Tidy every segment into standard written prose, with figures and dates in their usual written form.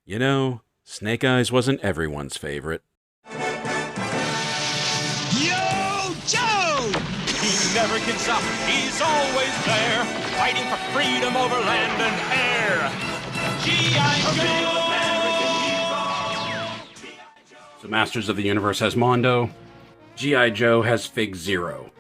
You know, Snake Eyes wasn't everyone's favorite. Yo, Joe! He never gives up, he's always there, fighting for freedom over land and air. G.I. Joe! So Masters of the Universe has Mondo, G.I. Joe has FigZero.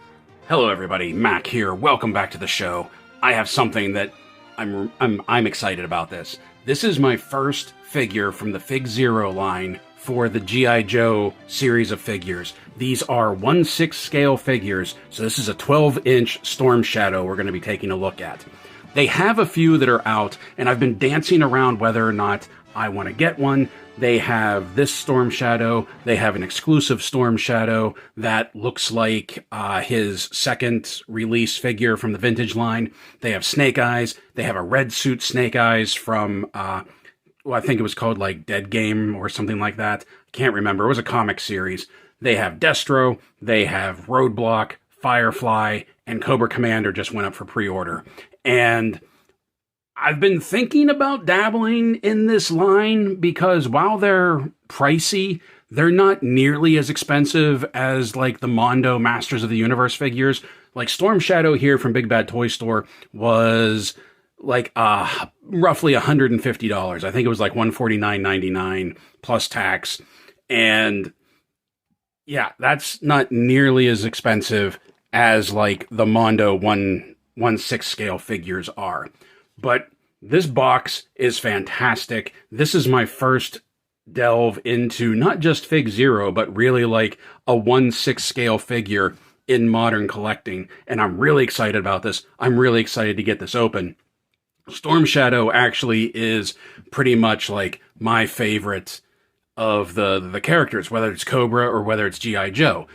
Hello everybody, Mac here, welcome back to the show. I have something that I'm excited about this. This is my first figure from the FigZero line for the G.I. Joe series of figures. These are 1/6 scale figures, so this is a 12-inch Storm Shadow we're going to be taking a look at. They have a few that are out, and I've been dancing around whether or not I want to get one. They have this Storm Shadow. They have an exclusive Storm Shadow that looks like his second release figure from the vintage line. They have Snake Eyes. They have a red suit Snake Eyes from, I think it was called like Dead Game or something like that. I can't remember. It was a comic series. They have Destro. They have Roadblock, Firefly, and Cobra Commander just went up for pre-order. And I've been thinking about dabbling in this line because while they're pricey, they're not nearly as expensive as like the Mondo Masters of the Universe figures. Like Storm Shadow here from Big Bad Toy Store was like roughly $150. I think it was like $149.99 plus tax. And yeah, that's not nearly as expensive as like the Mondo 1/6 scale figures are. But this box is fantastic. This is my first delve into not just FigZero, but really like a 1/6 scale figure in modern collecting. And I'm really excited about this. I'm really excited to get this open. Storm Shadow actually is pretty much like my favorite of the characters, whether it's Cobra or whether it's G.I. Joe.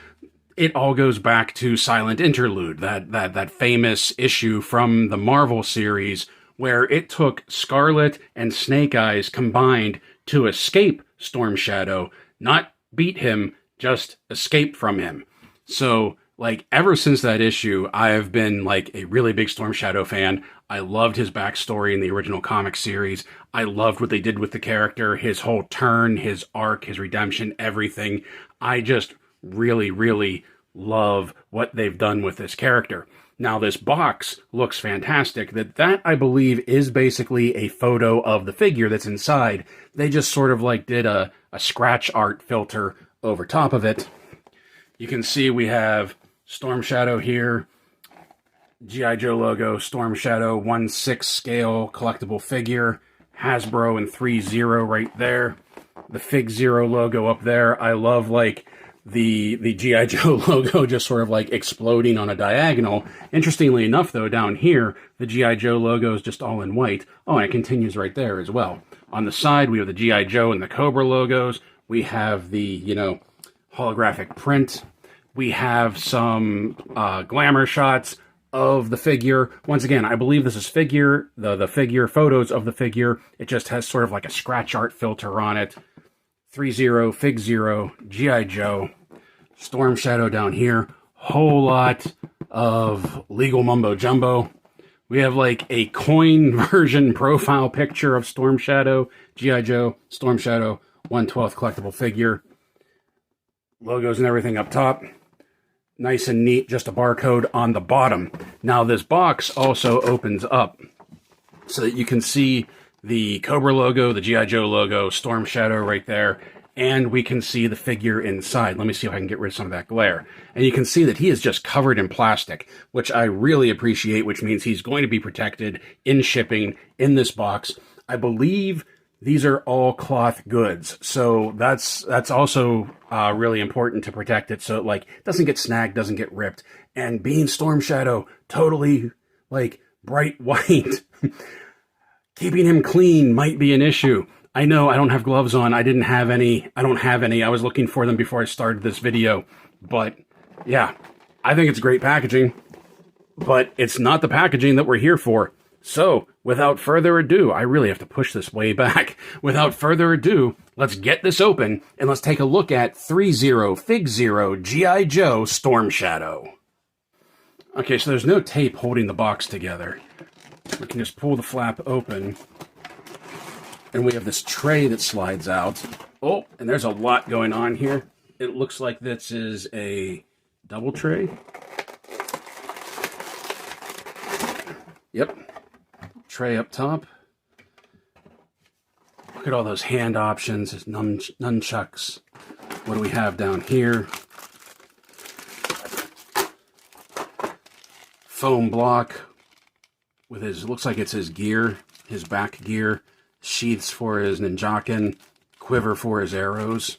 It all goes back to Silent Interlude, that famous issue from the Marvel series where it took Scarlet and Snake Eyes combined to escape Storm Shadow, not beat him, just escape from him. So, like, ever since that issue, I have been, like, a really big Storm Shadow fan. I loved his backstory in the original comic series. I loved what they did with the character, his whole turn, his arc, his redemption, everything. I just really, really love what they've done with this character. Now, this box looks fantastic. That I believe is basically a photo of the figure that's inside. They just sort of like did a scratch art filter over top of it. You can see we have Storm Shadow here, G.I. Joe logo, Storm Shadow 1/6 scale collectible figure, Hasbro and FigZero right there. The FigZero logo up there. I love like the G.I. Joe logo just sort of like exploding on a diagonal. Interestingly enough, though, down here, the G.I. Joe logo is just all in white. Oh, and it continues right there as well. On the side, we have the G.I. Joe and the Cobra logos. We have the, holographic print. We have some glamour shots of the figure. Once again, I believe this is the figure, photos of the figure. It just has sort of like a scratch art filter on it. FigZero, G.I. Joe, Storm Shadow down here. Whole lot of legal mumbo jumbo. We have like a coin version profile picture of Storm Shadow, G.I. Joe, Storm Shadow, 1/12 collectible figure. Logos and everything up top. Nice and neat, just a barcode on the bottom. Now this box also opens up so that you can see the Cobra logo, the G.I. Joe logo, Storm Shadow right there, and we can see the figure inside. Let me see if I can get rid of some of that glare. And you can see that he is just covered in plastic, which I really appreciate, which means he's going to be protected in shipping in this box. I believe these are all cloth goods, so that's also really important to protect it so it doesn't get snagged, doesn't get ripped. And being Storm Shadow, totally like bright white, keeping him clean might be an issue. I know I don't have gloves on. I don't have any. I was looking for them before I started this video. But yeah, I think it's great packaging. But it's not the packaging that we're here for. So, without further ado, I really have to push this way back. Without further ado, let's get this open and let's take a look at FigZero G.I. Joe Storm Shadow. Okay, so there's no tape holding the box together. We can just pull the flap open. And we have this tray that slides out. Oh, and there's a lot going on here. It looks like this is a double tray. Yep. Tray up top. Look at all those hand options, nunchucks. What do we have down here? Foam block with his, looks like it's his gear, his back gear. Sheaths for his ninjakin. Quiver for his arrows.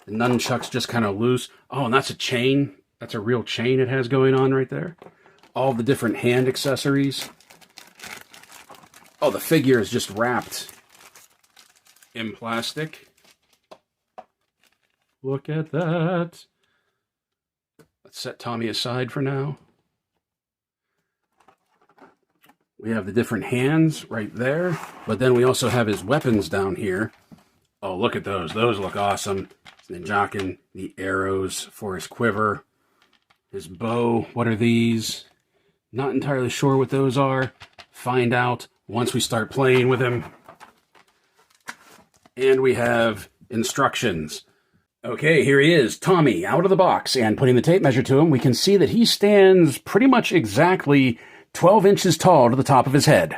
The nunchuck's just kind of loose. Oh, and that's a chain. That's a real chain it has going on right there. All the different hand accessories. Oh, the figure is just wrapped in plastic. Look at that. Let's set Tommy aside for now. We have the different hands right there, but then we also have his weapons down here. Oh, look at those. Those look awesome. Ninjakin, the arrows for his quiver, his bow. What are these? Not entirely sure what those are. Find out once we start playing with him. And we have instructions. Okay, here he is, Tommy, out of the box. And putting the tape measure to him, we can see that he stands pretty much exactly 12 inches tall to the top of his head.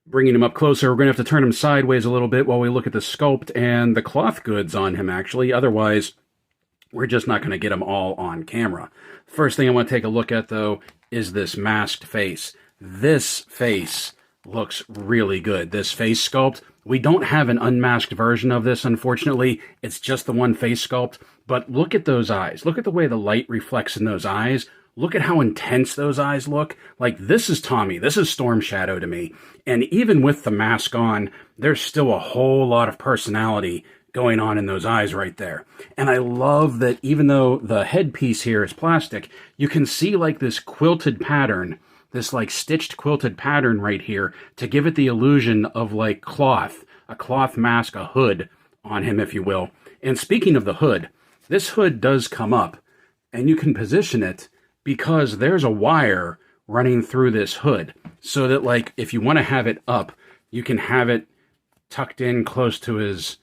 Bringing him up closer, we're going to have to turn him sideways a little bit while we look at the sculpt and the cloth goods on him, actually. Otherwise, we're just not going to get him all on camera. First thing I want to take a look at, though, is this masked face. This face looks really good. This face sculpt. We don't have an unmasked version of this, unfortunately. It's just the one face sculpt. But look at those eyes. Look at the way the light reflects in those eyes. Look at how intense those eyes look. Like, this is Tommy. This is Storm Shadow to me. And even with the mask on, there's still a whole lot of personality going on in those eyes right there. And I love that even though the headpiece here is plastic, you can see like this quilted pattern, this like stitched quilted pattern right here to give it the illusion of like cloth, a cloth mask, a hood on him, if you will. And speaking of the hood, this hood does come up and you can position it because there's a wire running through this hood so that, like, if you want to have it up, you can have it tucked in close to his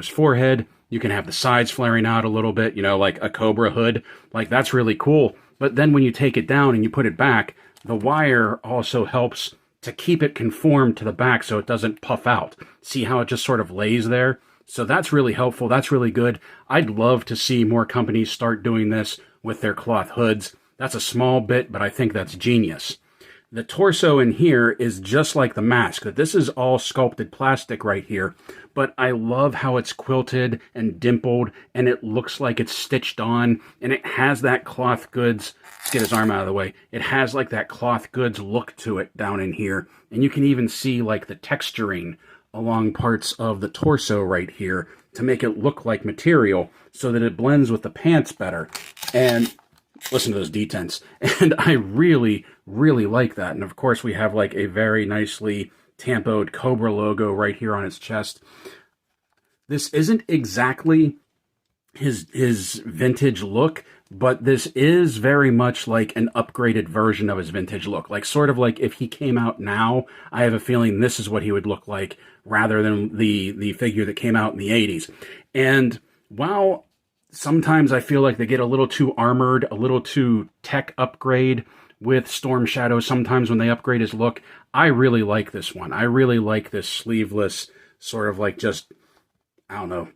forehead. You can have the sides flaring out a little bit, you know, like a Cobra hood. Like, that's really cool. But then when you take it down and you put it back, the wire also helps to keep it conformed to the back so it doesn't puff out. See how it just sort of lays there? So that's really helpful. That's really good. I'd love to see more companies start doing this with their cloth hoods. That's a small bit, but I think that's genius. The torso in here is just like the mask. That this is all sculpted plastic right here, but I love how it's quilted and dimpled, and it looks like it's stitched on, and it has that cloth goods. Let's get his arm out of the way. It has like that cloth goods look to it down in here, and you can even see like the texturing along parts of the torso right here to make it look like material so that it blends with the pants better. And listen to those detents. And I really, really like that. And of course we have like a very nicely tampoed Cobra logo right here on his chest. This isn't exactly his vintage look, but this is very much like an upgraded version of his vintage look. Like, sort of like if he came out now, I have a feeling this is what he would look like rather than the figure that came out in the 80s. And while sometimes I feel like they get a little too armored, a little too tech upgrade with Storm Shadow sometimes when they upgrade his look, I really like this one. I really like this sleeveless, sort of like just, I don't know,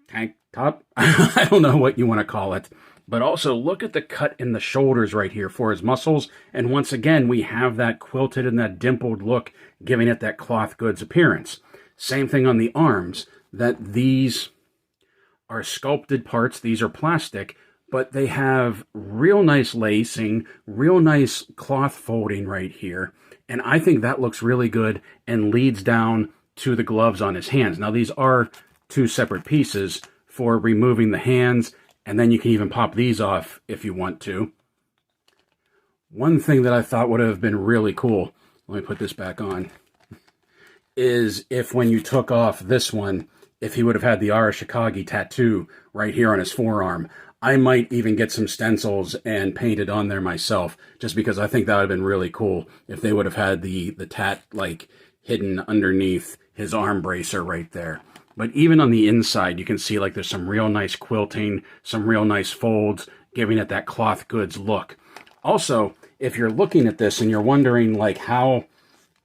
tank top? I don't know what you want to call it. But also, look at the cut in the shoulders right here for his muscles. And once again, we have that quilted and that dimpled look, giving it that cloth goods appearance. Same thing on the arms, that these are sculpted parts. These are plastic, but they have real nice lacing, real nice cloth folding right here. And I think that looks really good and leads down to the gloves on his hands. Now, these are two separate pieces for removing the hands, and then you can even pop these off if you want to. One thing that I thought would have been really cool, let me put this back on, is if when you took off this one, if he would have had the ARAH tattoo right here on his forearm. I might even get some stencils and paint it on there myself, just because I think that would have been really cool if they would have had the tat like hidden underneath his arm bracer right there. But even on the inside, you can see like there's some real nice quilting, some real nice folds, giving it that cloth goods look. Also, if you're looking at this and you're wondering like how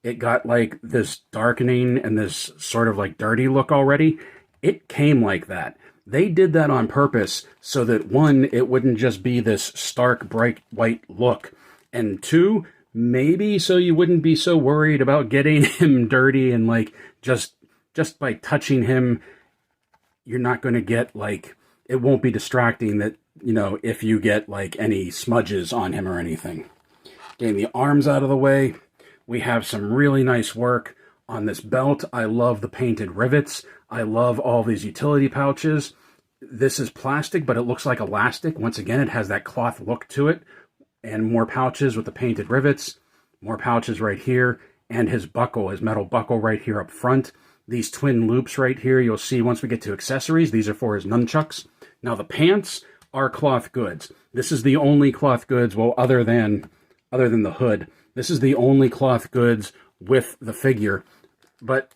it got like this darkening and this sort of like dirty look already, it came like that. They did that on purpose so that, one, it wouldn't just be this stark, bright white look, and two, maybe so you wouldn't be so worried about getting him dirty and like just by touching him, you're not going to get like, it won't be distracting that, you know, if you get like any smudges on him or anything. Getting the arms out of the way, we have some really nice work on this belt. I love the painted rivets. I love all these utility pouches. This is plastic, but it looks like elastic. Once again, it has that cloth look to it. And more pouches with the painted rivets. More pouches right here. And his buckle, his metal buckle right here up front. These twin loops right here, you'll see once we get to accessories. These are for his nunchucks. Now the pants are cloth goods. This is the only cloth goods, well, other than the hood. This is the only cloth goods with the figure. But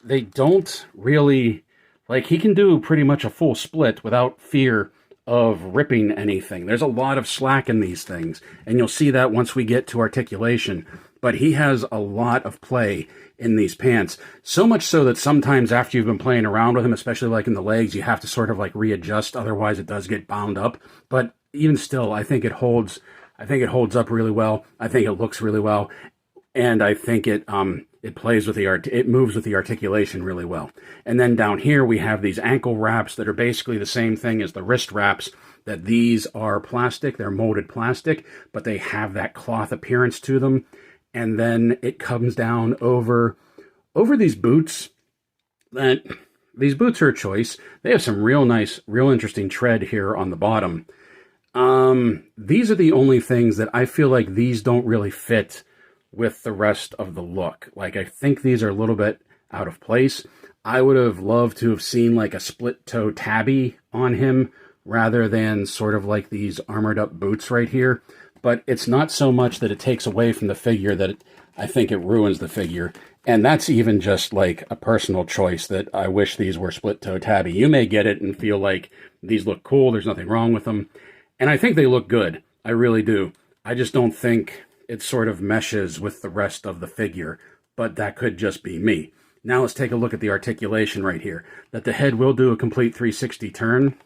they don't really, like, he can do pretty much a full split without fear of ripping anything. There's a lot of slack in these things, and you'll see that once we get to articulation. But he has a lot of play in these pants, so much so that sometimes after you've been playing around with him, especially like in the legs, you have to sort of like readjust, otherwise it does get bound up. But even still, I think it holds up really well. I think it looks really well, and I think it plays with it moves with the articulation really well. And then down here we have these ankle wraps that are basically the same thing as the wrist wraps, that these are plastic, they're molded plastic, but they have that cloth appearance to them. And then it comes down over these boots. That these boots are a choice. They have some real nice, real interesting tread here on the bottom. These are the only things that I feel like these don't really fit with the rest of the look. Like, I think these are a little bit out of place. I would have loved to have seen like a split toe tabby on him rather than sort of like these armored up boots right here. But it's not so much that it takes away from the figure that I think it ruins the figure. And that's even just like a personal choice that I wish these were split toe tabby. You may get it and feel like these look cool, there's nothing wrong with them. And I think they look good. I really do. I just don't think it sort of meshes with the rest of the figure. But that could just be me. Now let's take a look at the articulation right here. That the head will do a complete 360 turn.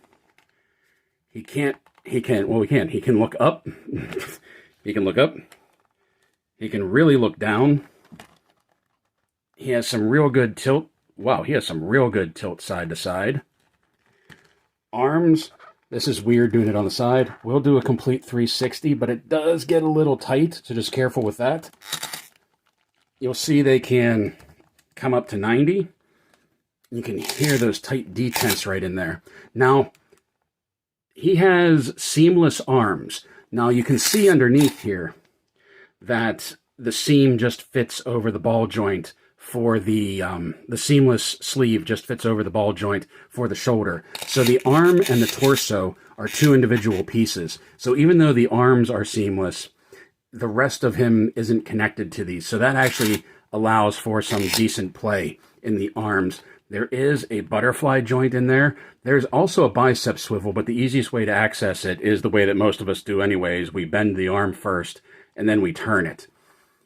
He can look up. He can look up. He can really look down. He has some real good tilt. Wow, he has some real good tilt side to side. Arms. This is weird doing it on the side. We'll do a complete 360, but it does get a little tight, so just careful with that. You'll see they can come up to 90. You can hear those tight detents right in there. Now, he has seamless arms. Now, you can see underneath here that the seam just fits over the ball joint for the seamless sleeve just fits over the ball joint for the shoulder. So the arm and the torso are two individual pieces. So even though the arms are seamless, the rest of him isn't connected to these. So that actually allows for some decent play in the arms. There is a butterfly joint in there. There's also a bicep swivel, but the easiest way to access it is the way that most of us do anyways. We bend the arm first, and then we turn it.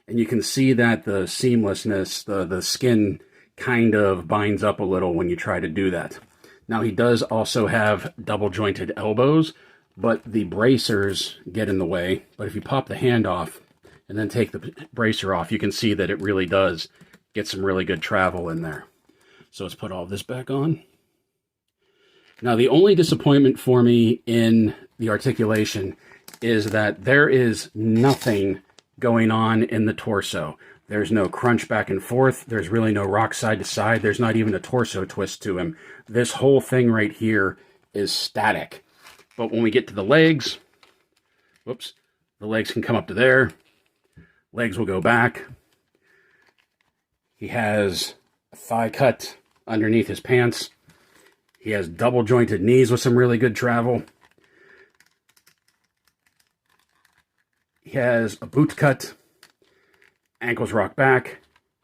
And you can see that the seamlessness, the skin kind of binds up a little when you try to do that. Now, he does also have double jointed elbows, but the bracers get in the way. But if you pop the hand off and then take the bracer off, you can see that it really does get some really good travel in there. So let's put all this back on. Now, the only disappointment for me in the articulation is that there is nothing going on in the torso. There's no crunch back and forth. There's really no rock side to side. There's not even a torso twist to him. This whole thing right here is static. But when we get to the legs, whoops, the legs can come up to there. Legs will go back. He has a thigh cut underneath his pants. He has double jointed knees with some really good travel. He has a boot cut, ankles rock back,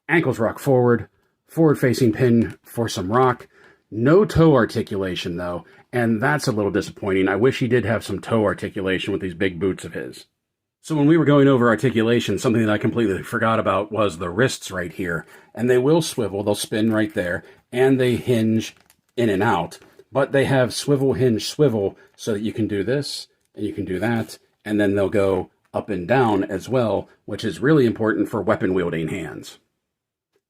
ankles rock forward, forward facing pin for some rock. No toe articulation though, and that's a little disappointing. I wish he did have some toe articulation with these big boots of his. So when we were going over articulation, something that I completely forgot about was the wrists right here. And they will swivel, they'll spin right there, and they hinge in and out. But they have swivel, hinge, swivel, so that you can do this, and you can do that, and then they'll go up and down as well, which is really important for weapon-wielding hands.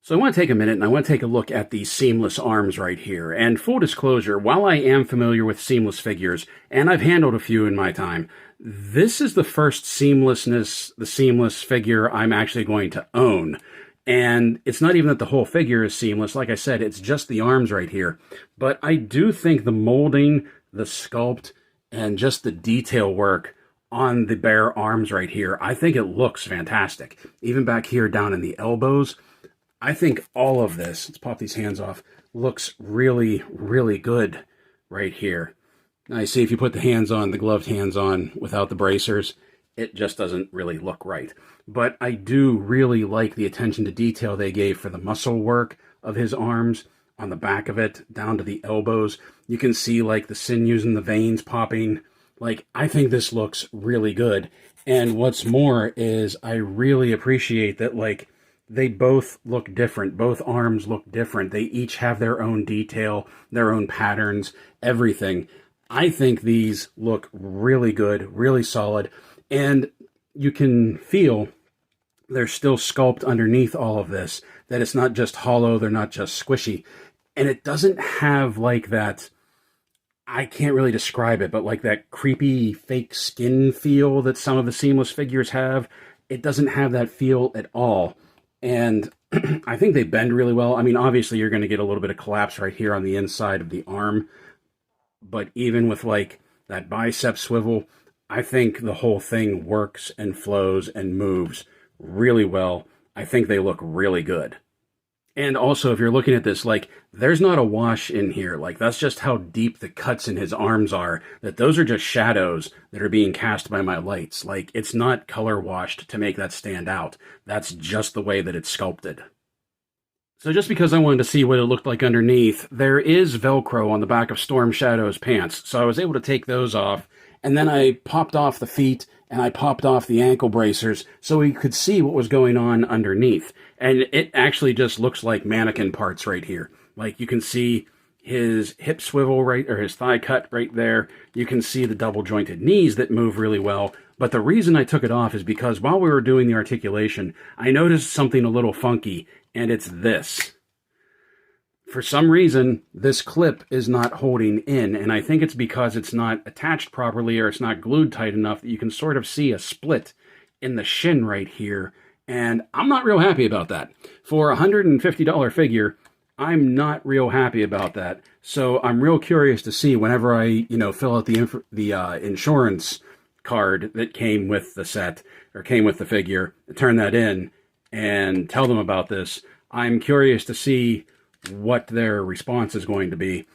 So I want to take a minute and I want to take a look at these seamless arms right here. And full disclosure, while I am familiar with seamless figures, and I've handled a few in my time, this is the first the seamless figure I'm actually going to own. And it's not even that the whole figure is seamless. Like I said, it's just the arms right here. But I do think the molding, the sculpt, and just the detail work on the bare arms right here, I think it looks fantastic. Even back here down in the elbows, I think all of this, let's pop these hands off, looks really, really good right here. Now you see if you put the gloved hands on without the bracers, it just doesn't really look right. But I do really like the attention to detail they gave for the muscle work of his arms on the back of it, down to the elbows. You can see like the sinews and the veins popping. Like, I think this looks really good. And what's more is I really appreciate that, like, they both look different. Both arms look different. They each have their own detail, their own patterns, everything. I think these look really good, really solid. And you can feel they're still sculpted underneath all of this, that it's not just hollow, they're not just squishy. And it doesn't have like that, I can't really describe it, but like that creepy fake skin feel that some of the seamless figures have. It doesn't have that feel at all. And I think they bend really well. I mean, obviously you're going to get a little bit of collapse right here on the inside of the arm. But even with like that bicep swivel, I think the whole thing works and flows and moves really well. I think they look really good. And also, if you're looking at this, like, there's not a wash in here. Like, that's just how deep the cuts in his arms are. That those are just shadows that are being cast by my lights. Like, it's not color washed to make that stand out. That's just the way that it's sculpted. So just because I wanted to see what it looked like underneath, there is Velcro on the back of Storm Shadow's pants. So I was able to take those off. And then I popped off the feet and I popped off the ankle bracers so we could see what was going on underneath. And it actually just looks like mannequin parts right here. Like, you can see his hip swivel right, or his thigh cut right there. You can see the double jointed knees that move really well. But the reason I took it off is because while we were doing the articulation, I noticed something a little funky, and it's this. For some reason, this clip is not holding in, and I think it's because it's not attached properly or it's not glued tight enough that you can sort of see a split in the shin right here, and I'm not real happy about that. For a $150 figure, I'm not real happy about that. So I'm real curious to see whenever I, fill out the insurance card that came with the set, or came with the figure, turn that in and tell them about this. I'm curious to see what their response is going to be.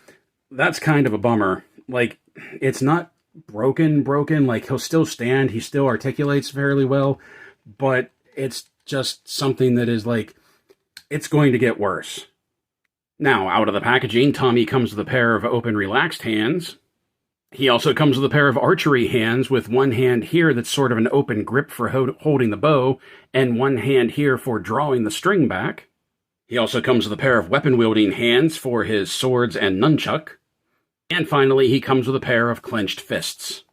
That's kind of a bummer. Like, it's not broken, like he'll still stand, he still articulates fairly well, but it's just something that is like, it's going to get worse. Now, out of the packaging, Tommy comes with a pair of open, relaxed hands. He also comes with a pair of archery hands with one hand here that's sort of an open grip for holding the bow, and one hand here for drawing the string back. He also comes with a pair of weapon-wielding hands for his swords and nunchuck. And finally, he comes with a pair of clenched fists.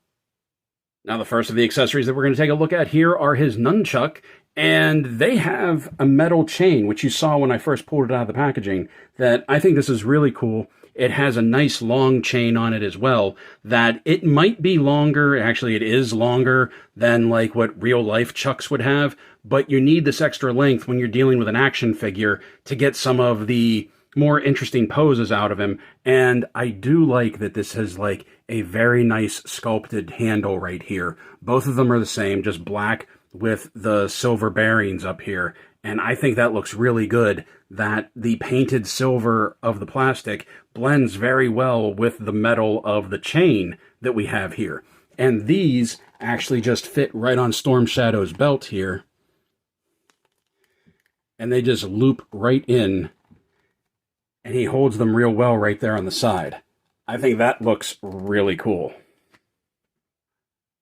Now, the first of the accessories that we're going to take a look at here are his nunchuck, and they have a metal chain, which you saw when I first pulled it out of the packaging, that I think this is really cool. It has a nice long chain on it as well, that it might be longer, actually it is longer than like what real life chucks would have, but you need this extra length when you're dealing with an action figure to get some of the more interesting poses out of him. And I do like that this has like a very nice sculpted handle right here. Both of them are the same, just black with the silver bearings up here. And I think that looks really good, that the painted silver of the plastic blends very well with the metal of the chain that we have here. And these actually just fit right on Storm Shadow's belt here. And they just loop right in. And he holds them real well right there on the side. I think that looks really cool.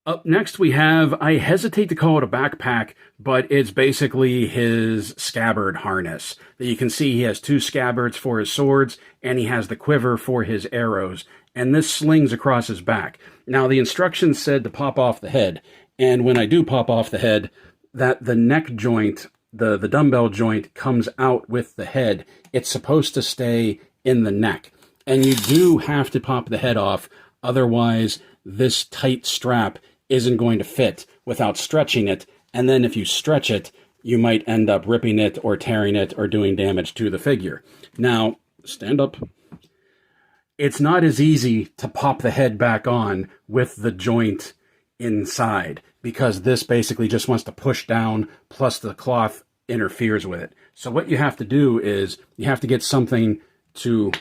Up next we have, I hesitate to call it a backpack, but it's basically his scabbard harness. You can see he has 2 scabbards for his swords, and he has the quiver for his arrows, and this slings across his back. Now the instructions said to pop off the head, and when I do pop off the head, that the neck joint, the dumbbell joint, comes out with the head. It's supposed to stay in the neck, and you do have to pop the head off, otherwise this tight strap isn't going to fit without stretching it, and then if you stretch it, you might end up ripping it or tearing it or doing damage to the figure. Now, stand up. It's not as easy to pop the head back on with the joint inside, because this basically just wants to push down, plus the cloth interferes with it. So what you have to do is, you have to get something to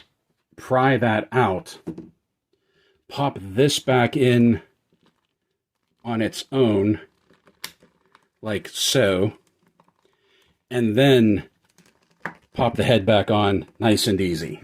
pry that out, pop this back in on its own, like so, and then pop the head back on nice and easy.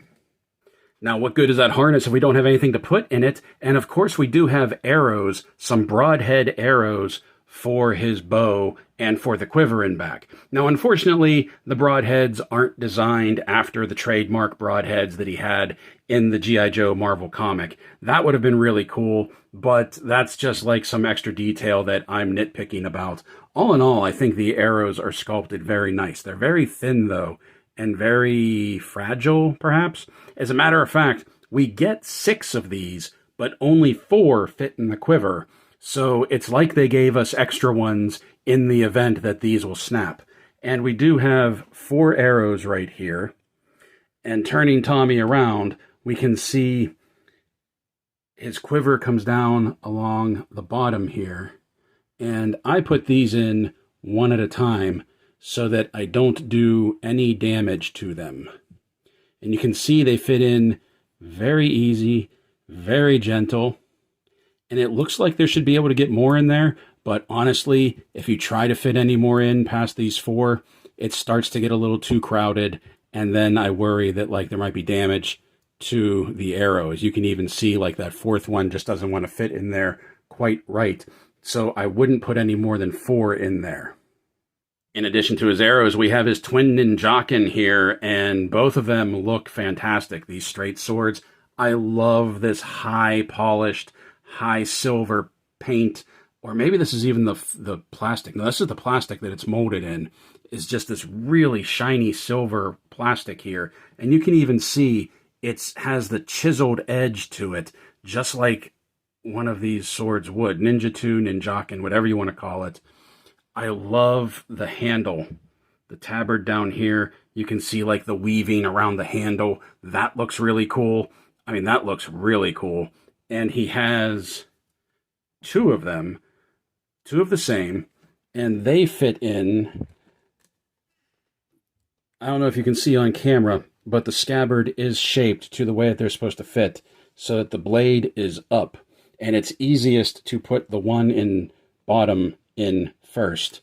Now, what good is that harness if we don't have anything to put in it? And of course we do have arrows, some broadhead arrows for his bow and for the quiver in back. Now, unfortunately, the broadheads aren't designed after the trademark broadheads that he had in the G.I. Joe Marvel comic. That would have been really cool, but that's just like some extra detail that I'm nitpicking about. All in all, I think the arrows are sculpted very nice. They're very thin, though, and very fragile, perhaps. As a matter of fact, we get 6 of these, but only 4 fit in the quiver. So it's like they gave us extra ones in the event that these will snap. And we do have 4 arrows right here. And turning Tommy around, we can see his quiver comes down along the bottom here. And I put these in one at a time so that I don't do any damage to them. And you can see they fit in very easy, very gentle. And it looks like there should be able to get more in there, but honestly, if you try to fit any more in past these 4, it starts to get a little too crowded, and then I worry that like there might be damage to the arrows. You can even see like that 4th one just doesn't want to fit in there quite right. So I wouldn't put any more than 4 in there. In addition to his arrows, we have his twin ninjakin here, and both of them look fantastic. These straight swords. I love this high polished, high silver paint, or maybe this is even the plastic. No, this is the plastic that it's molded in. It's just this really shiny silver plastic here, and you can even see it has the chiseled edge to it, just like one of these swords would. Ninja 2, ninjakin, whatever you want to call it. I love the handle, the tabard down here. You can see like the weaving around the handle. That looks really cool. I mean, that looks really cool. And he has 2 of them, 2 of the same, and they fit in. I don't know if you can see on camera, but the scabbard is shaped to the way that they're supposed to fit, so that the blade is up, and it's easiest to put the one in bottom in first,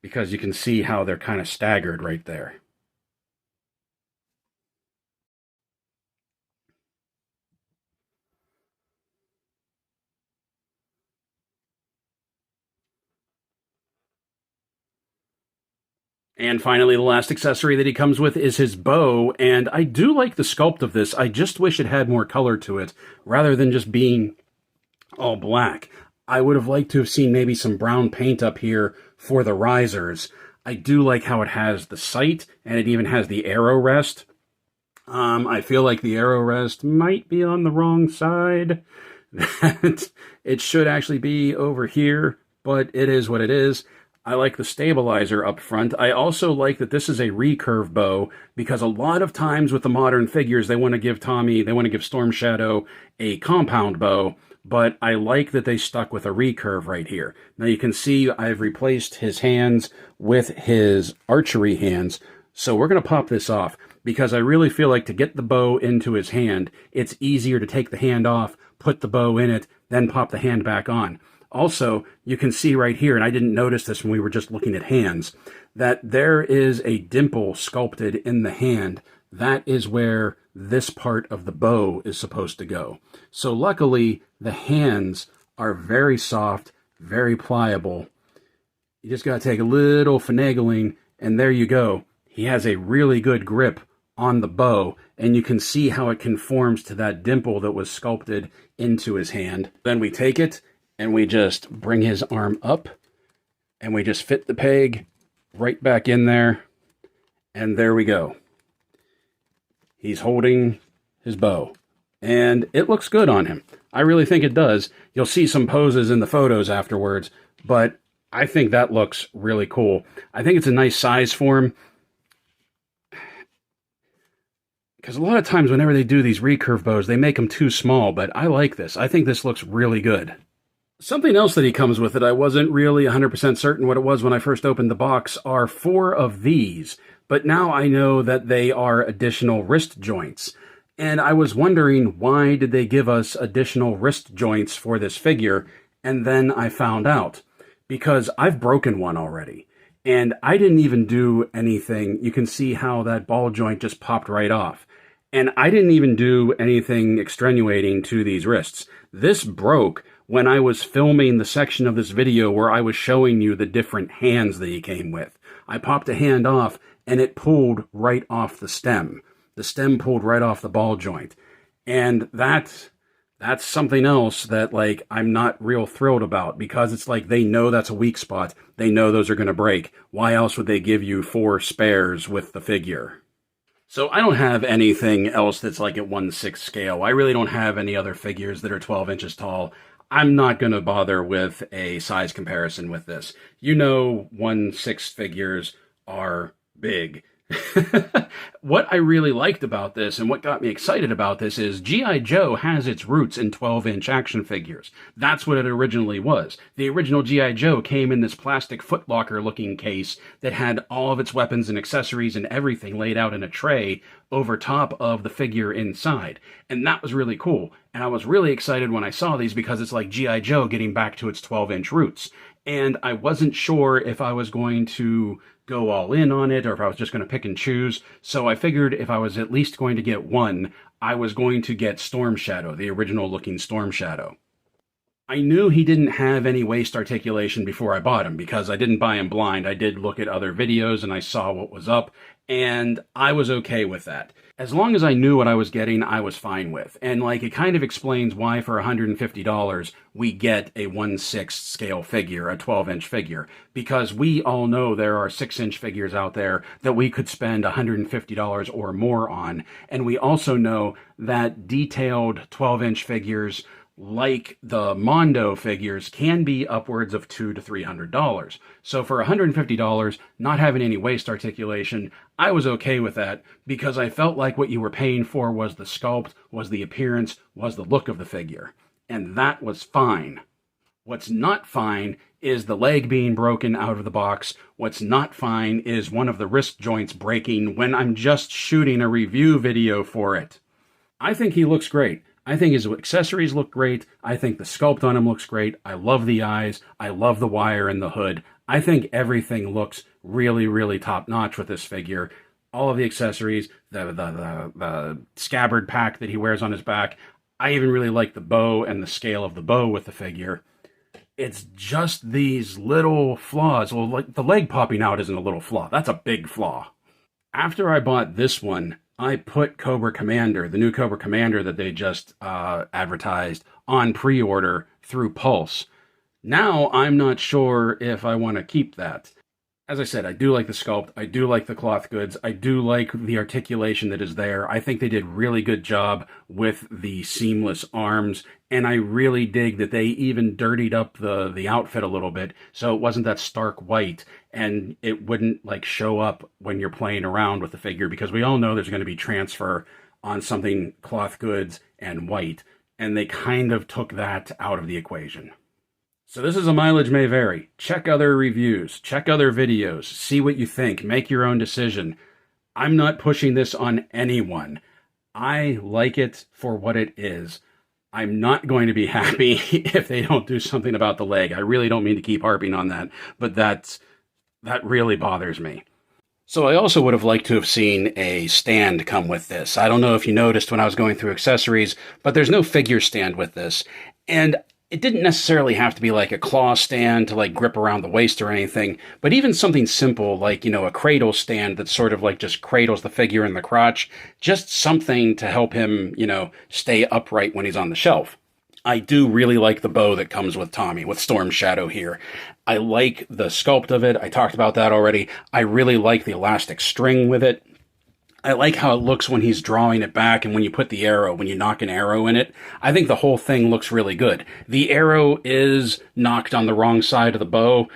because you can see how they're kind of staggered right there. And finally, the last accessory that he comes with is his bow, and I do like the sculpt of this. I just wish it had more color to it, rather than just being all black. I would have liked to have seen maybe some brown paint up here for the risers. I do like how it has the sight, and it even has the arrow rest. I feel like the arrow rest might be on the wrong side. It should actually be over here, but it is what it is. I like the stabilizer up front. I also like that this is a recurve bow, because a lot of times with the modern figures, they want to give Storm Shadow a compound bow, but I like that they stuck with a recurve right here. Now you can see I've replaced his hands with his archery hands, so we're going to pop this off because I really feel like to get the bow into his hand, it's easier to take the hand off, put the bow in it, then pop the hand back on. Also, you can see right here, and I didn't notice this when we were just looking at hands, that there is a dimple sculpted in the hand. That is where this part of the bow is supposed to go. So luckily, the hands are very soft, very pliable. You just got to take a little finagling, and there you go. He has a really good grip on the bow, and you can see how it conforms to that dimple that was sculpted into his hand. Then we take it, and we just bring his arm up, and we just fit the peg right back in there, and there we go. He's holding his bow, and it looks good on him. I really think it does. You'll see some poses in the photos afterwards, but I think that looks really cool. I think it's a nice size for him, because a lot of times whenever they do these recurve bows, they make them too small, but I like this. I think this looks really good. Something else that he comes with that I wasn't really 100% certain what it was when I first opened the box are 4 of these, but now I know that they are additional wrist joints. And I was wondering, why did they give us additional wrist joints for this figure? And then I found out, because I've broken one already. And I didn't even do anything. You can see how that ball joint just popped right off. And I didn't even do anything extenuating to these wrists. This broke when I was filming the section of this video where I was showing you the different hands that he came with. I popped a hand off and it pulled right off the stem. The stem pulled right off the ball joint. And that's something else that, like, I'm not real thrilled about, because it's like they know that's a weak spot. They know those are going to break. Why else would they give you 4 spares with the figure? So I don't have anything else that's like at 1/6 scale. I really don't have any other figures that are 12 inches tall. I'm not going to bother with a size comparison with this. You know, 1/6 figures are big. What I really liked about this and what got me excited about this is G.I. Joe has its roots in 12-inch action figures. That's what it originally was. The original G.I. Joe came in this plastic footlocker looking case that had all of its weapons and accessories and everything laid out in a tray over top of the figure inside. And that was really cool. And I was really excited when I saw these because it's like G.I. Joe getting back to its 12-inch roots. And I wasn't sure if I was going to go all in on it or if I was just going to pick and choose. So I figured if I was at least going to get one, I was going to get Storm Shadow, the original looking Storm Shadow. I knew he didn't have any waist articulation before I bought him because I didn't buy him blind. I did look at other videos and I saw what was up, and I was okay with that. As long as I knew what I was getting, I was fine with. And like, it kind of explains why for $150 we get a 1/6 scale figure, a 12-inch figure, because we all know there are 6-inch figures out there that we could spend $150 or more on. And we also know that detailed 12-inch figures like the Mondo figures can be upwards of $200 to $300. So for $150, not having any waist articulation, I was okay with that because I felt like what you were paying for was the sculpt, was the appearance, was the look of the figure. And that was fine. What's not fine is the leg being broken out of the box. What's not fine is one of the wrist joints breaking when I'm just shooting a review video for it. I think he looks great. I think his accessories look great. I think the sculpt on him looks great. I love the eyes. I love the wire in the hood. I think everything looks really, really top-notch with this figure. All of the accessories, the scabbard pack that he wears on his back. I even really like the bow and the scale of the bow with the figure. It's just these little flaws. Well, like the leg popping out isn't a little flaw. That's a big flaw. After I bought this one, I put Cobra Commander, the new Cobra Commander that they just advertised, on pre-order through Pulse. Now I'm not sure if I want to keep that. As I said, I do like the sculpt, I do like the cloth goods, I do like the articulation that is there. I think they did a really good job with the seamless arms, and I really dig that they even dirtied up the outfit a little bit so it wasn't that stark white and it wouldn't like show up when you're playing around with the figure, because we all know there's going to be transfer on something cloth goods and white. and they kind of took that out of the equation. So this is a mileage may vary. Check other reviews, check other videos, see what you think, make your own decision. I'm not pushing this on anyone. I like it for what it is. I'm not going to be happy if they don't do something about the leg. I really don't mean to keep harping on that, but that really bothers me. So I also would have liked to have seen a stand come with this. I don't know if you noticed when I was going through accessories, but there's no figure stand with this. And it didn't necessarily have to be like a claw stand to like grip around the waist or anything, but even something simple like, a cradle stand that sort of like just cradles the figure in the crotch, just something to help him, stay upright when he's on the shelf. I do really like the bow that comes with Tommy, with Storm Shadow here. I like the sculpt of it. I talked about that already. I really like the elastic string with it. I like how it looks when he's drawing it back and when you put the arrow, when you knock an arrow in it. I think the whole thing looks really good. The arrow is knocked on the wrong side of the bow,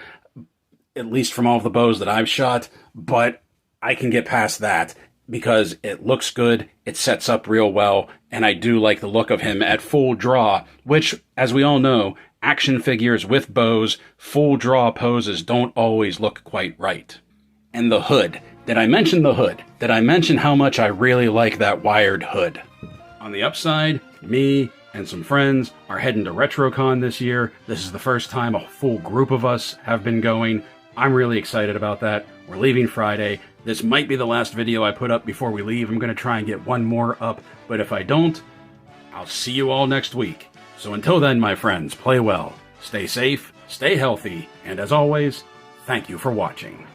at least from all of the bows that I've shot, but I can get past that because it looks good, it sets up real well, and I do like the look of him at full draw, which, as we all know, action figures with bows, full draw poses don't always look quite right. And the hood. Did I mention the hood? Did I mention how much I really like that wired hood? On the upside, me and some friends are heading to RetroCon this year. This is the first time a full group of us have been going. I'm really excited about that. We're leaving Friday. This might be the last video I put up before we leave. I'm going to try and get one more up, but if I don't, I'll see you all next week. So until then, my friends, play well, stay safe, stay healthy, and as always, thank you for watching.